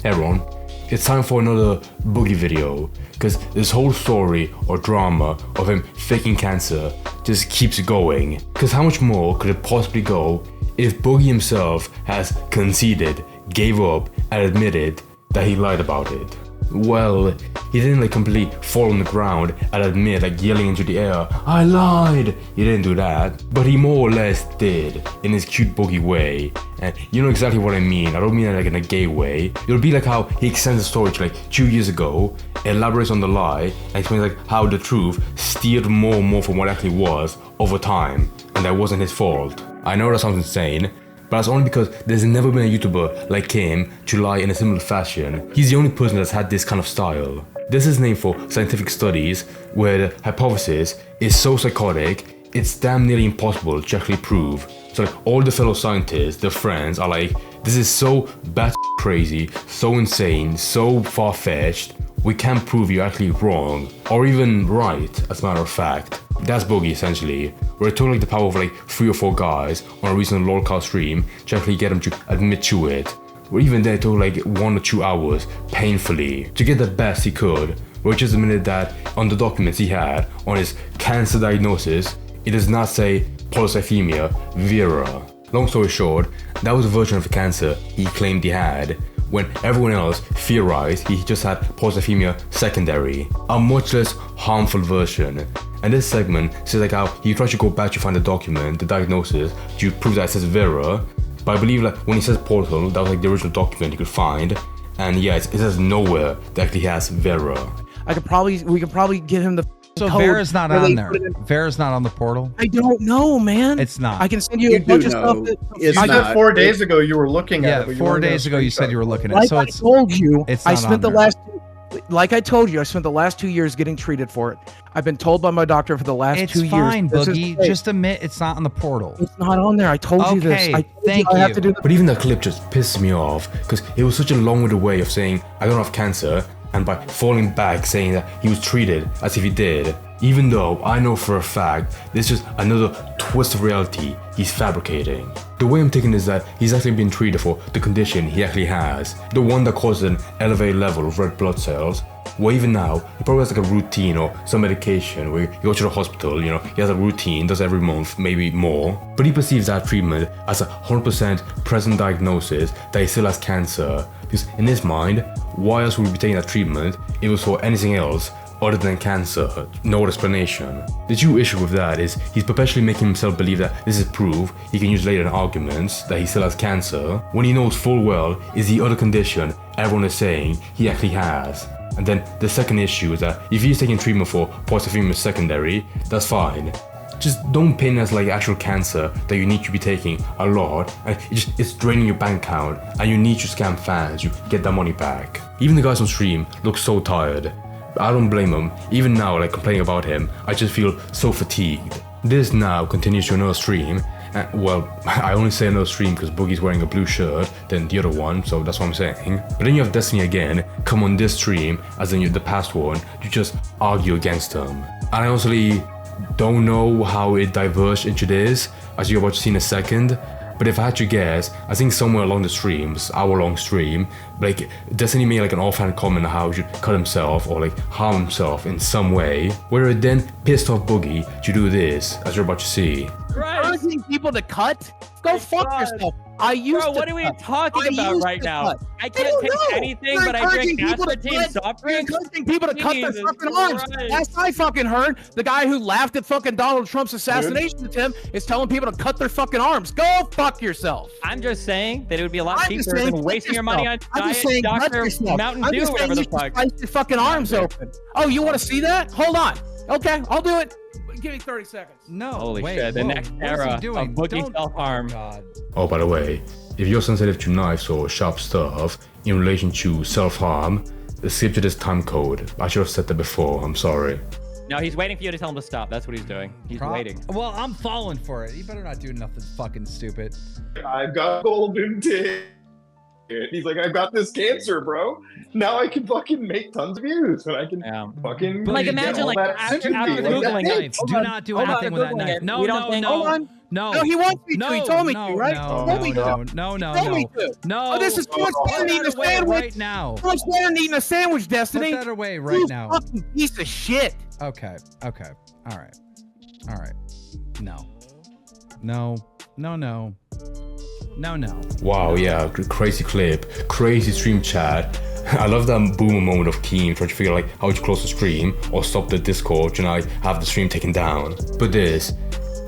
Hey everyone, it's time for another Boogie video, because this whole story or drama of him faking cancer just keeps going. Because how much more could it possibly go if Boogie himself has conceded, gave up, and admitted that he lied about it? Well, he didn't completely fall on the ground and admit yelling into the air, "I lied!" He didn't do that, but he more or less did in his cute Boogie way. And you know exactly what I mean. I don't mean it in a gay way. It'll be like how he extends the story to 2 years ago, elaborates on the lie, and explains how the truth steered more and more from what it actually was over time, and that wasn't his fault. I know that sounds insane, but that's only because there's never been a YouTuber like him to lie in a similar fashion. He's the only person that's had this kind of style. This is named for scientific studies where the hypothesis is so psychotic, it's damn nearly impossible to actually prove. So all the fellow scientists, their friends, are like, this is so bat crazy, so insane, so far-fetched, we can't prove you're actually wrong, or even right, as a matter of fact. That's Boogie essentially, where it took the power of 3 or 4 guys on a recent lolcow stream to actually get him to admit to it. Where even then it took 1 or 2 hours, painfully, to get the best he could, where he just admitted that on the documents he had on his cancer diagnosis, it does not say polycythemia vera. Long story short, that was a version of the cancer he claimed he had, when everyone else theorized he just had polycythemia secondary, a much less harmful version. And this segment says how he tried to go back to find the document, the diagnosis, to prove that it says vera, but I believe when he says portal, that was the original document he could find, and yeah, it says nowhere that actually has vera. We could probably get him the So code Vera's not on there. Vera's not on the portal. I don't know, man. It's not. I can send you a bunch of stuff. You said 4 days ago you were looking at it. Yeah, 4 days ago you said you were looking at it. So I told you, I spent the last 2 years getting treated for it. I've been told by my doctor for the last 2 years. It's fine, Boogie. Just admit it's not on the portal. It's not on there. I told you this. Thank you. I have to do But even that clip just pisses me off, because it was such a long-winded way of saying I don't have cancer, and by falling back saying that he was treated as if he did. Even though I know for a fact this is just another twist of reality he's fabricating. The way I'm taking is that he's actually been treated for the condition he actually has, the one that causes an elevated level of red blood cells, where even now he probably has a routine or some medication where you go to the hospital, he has a routine, does every month, maybe more, but he perceives that treatment as a 100% present diagnosis that he still has cancer, because in his mind, why else would he be taking that treatment if it was for anything else other than cancer? No explanation. The true issue with that is he's perpetually making himself believe that this is proof he can use later in arguments that he still has cancer, when he knows full well is the other condition everyone is saying he actually has. And then the second issue is that if he's taking treatment for polycythemia secondary, that's fine. Just don't paint it as actual cancer that you need to be taking a lot, and it's draining your bank account, and you need to scam fans to get that money back. Even the guys on stream look so tired. I don't blame him. Even now, complaining about him, I just feel so fatigued. This now continues to another stream. Well, I only say another stream because Boogie's wearing a blue shirt than the other one, so that's what I'm saying. But then you have Destiny again come on this stream, as in the past one, to just argue against him. And I honestly don't know how it diverged into this, as you're about to see in a second. But if I had to guess, I think somewhere along the stream, this hour-long stream, Destiny made an offhand comment on how he should cut himself or harm himself in some way, where it then pissed off Boogie to do this, as you're about to see. Encouraging people to cut? Go fuck yourself. Bro, what are we talking about right now? I can't take anything, but I drink aspartame soft drinks. You're encouraging people to cut their fucking arms. Last I fucking heard, the guy who laughed at fucking Donald Trump's assassination attempt is telling people to cut their fucking arms. Go fuck yourself. I'm just saying that it would be a lot cheaper than wasting your money on Diet Dr. Mountain Dew, whatever the fuck. Slice your fucking arms open. Oh, you want to see that? Hold on. Okay, I'll do it. Give me 30 seconds. No. Holy shit, the next era of Boogie self-harm. Oh, by the way, if you're sensitive to knives or sharp stuff in relation to self-harm, skip to this time code. I should have said that before, I'm sorry. No, he's waiting for you to tell him to stop. That's what he's doing. He's waiting. Well, I'm falling for it. You better not do nothing fucking stupid. I've got golden teeth. it. He's like, I've got this cancer, bro. Now I can fucking make tons of views, and I can fucking like imagine like after googling knife. Do not do anything with that knife. No. No, he wants me to. He told me to, right? No. Oh, this is too much better than eating a sandwich right now. Too much better than eating a sandwich, Destiny. Put that away right now. Fucking piece of shit. Okay. All right. No. Wow, yeah, crazy clip, crazy stream chat. I love that boomer moment of Keem trying to figure out like how to close the stream or stop the Discord and I have the stream taken down. But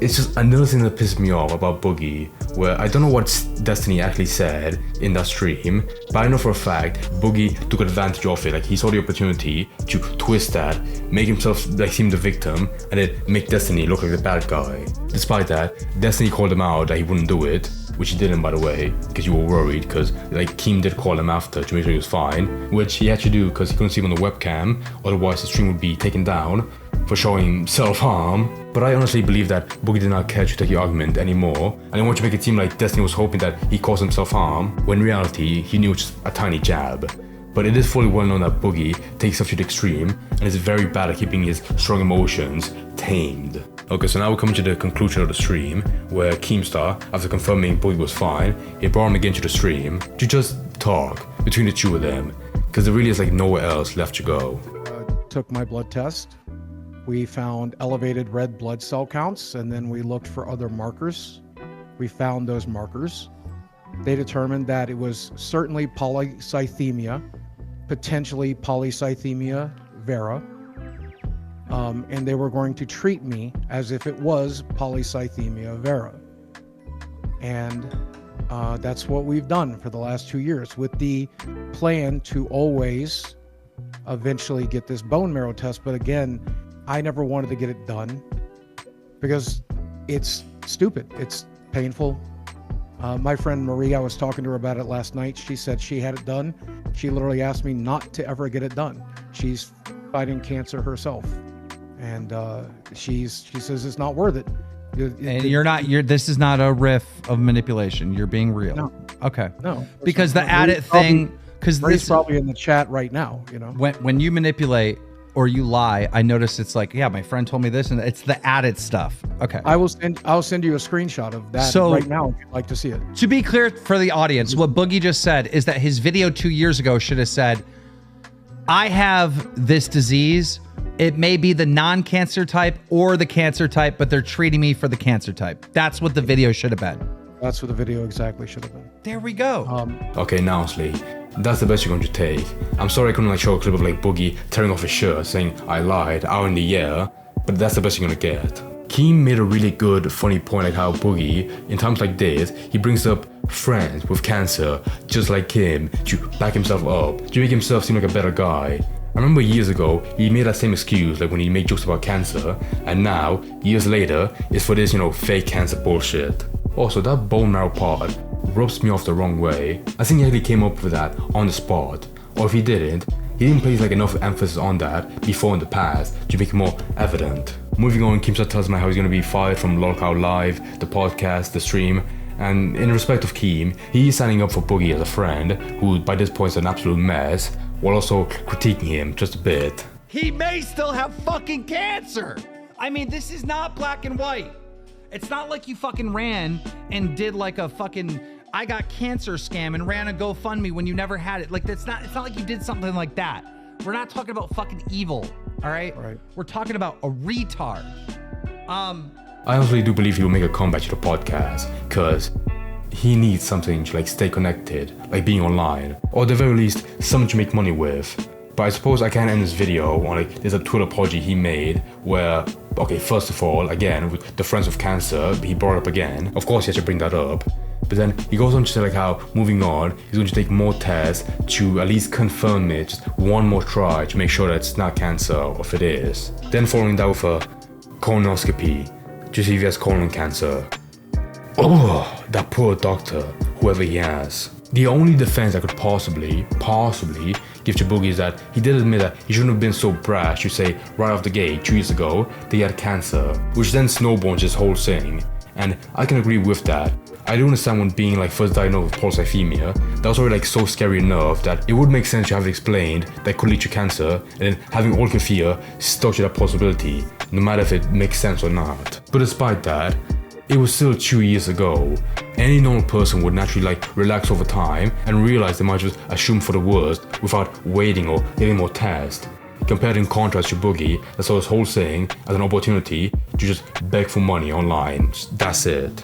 it's just another thing that pisses me off about Boogie, where I don't know what Destiny actually said in that stream, but I know for a fact Boogie took advantage of it. Like he saw the opportunity to twist that, make himself like seem the victim, and then make Destiny look like the bad guy. Despite that, Destiny called him out that he wouldn't do it, which he didn't, by the way, because you were worried, because like Keem did call him after to make sure he was fine, which he had to do because he couldn't see him on the webcam, otherwise the stream would be taken down for showing self-harm. But I honestly believe that Boogie did not care to take the argument anymore, and I want to make it seem like Destiny was hoping that he caused him self-harm, when in reality he knew it was just a tiny jab. But it is fully well known that Boogie takes stuff to the extreme and is very bad at keeping his strong emotions tamed. Okay, so now we're coming to the conclusion of the stream, where Keemstar, after confirming Boogie was fine, he brought him again to the stream to just talk between the two of them, because there really is like nowhere else left to go. Took my blood test. We found elevated red blood cell counts, and then we looked for other markers. We found those markers. They determined that it was certainly polycythemia, potentially polycythemia vera, and they were going to treat me as if it was polycythemia vera. And that's what we've done for the last 2 years, with the plan to always eventually get this bone marrow test. But again, I never wanted to get it done because it's stupid. It's painful. My friend Marie, I was talking to her about it last night. She said she had it done. She literally asked me not to ever get it done. She's fighting cancer herself, and she says it's not worth it. And this is not a riff of manipulation. You're being real. No. Okay. No. Because the added thing, because this is probably in the chat right now. You know, when you manipulate or you lie, I notice it's like, yeah, my friend told me this, and it's the added stuff. Okay. I'll send you a screenshot of that right now if you'd like to see it. To be clear for the audience, what Boogie just said is that his video 2 years ago should have said, I have this disease. It may be the non-cancer type or the cancer type, but they're treating me for the cancer type. That's what the video should have been. That's what the video exactly should have been. There we go. Okay, now honestly, that's the best you're going to take. I'm sorry I couldn't like show a clip of like Boogie tearing off his shirt saying I lied out in the air, but that's the best you're gonna get. Keem made a really good, funny point like how Boogie, in times like this, he brings up friends with cancer just like him to back himself up, to make himself seem like a better guy. I remember years ago, he made that same excuse like when he made jokes about cancer, and now, years later, it's for this, fake cancer bullshit. Also, that bone marrow part rubs me off the wrong way. I think he actually came up with that on the spot, or if he didn't place like enough emphasis on that before in the past to make it more evident. Moving on, Keemstar tells me how he's gonna be fired from Lolcow Live, the podcast, the stream, and in respect of Keem, he's signing up for Boogie as a friend, who by this point is an absolute mess, while also critiquing him just a bit. He may still have fucking cancer! I mean, this is not black and white. It's not like you fucking ran and did like a fucking I got cancer scam and ran a GoFundMe when you never had it. Like it's not like you did something like that. We're not talking about fucking evil, all right? We're talking about a retard. I honestly do believe he will make a comeback to the podcast, cause he needs something to like stay connected, like being online, or at the very least something to make money with. But I suppose I can't end this video on like there's a Twitter apology he made where, okay, first of all, again, with the friends with cancer, he brought up again. Of course he has to bring that up. But then he goes on to say like how, moving on, he's going to take more tests to at least confirm it, just one more try to make sure that it's not cancer, or if it is. Then following that with a colonoscopy to see if he has colon cancer. Oh, that poor doctor, whoever he has. The only defense I could possibly give to Boogie is that he did admit that he shouldn't have been so brash to say right off the gate 2 years ago that he had cancer, which then snowballs his whole thing. and I can agree with that. I do understand when being like first diagnosed with polycythemia, that was already like so scary enough that it would make sense to have it explained that could lead to cancer, and then having all fear stuck to that possibility, no matter if it makes sense or not. But despite that, it was still 2 years ago. Any normal person would naturally like relax over time and realize they might just assume for the worst without waiting or getting more tests. Compared in contrast to Boogie, that saw this whole thing as an opportunity to just beg for money online. That's it.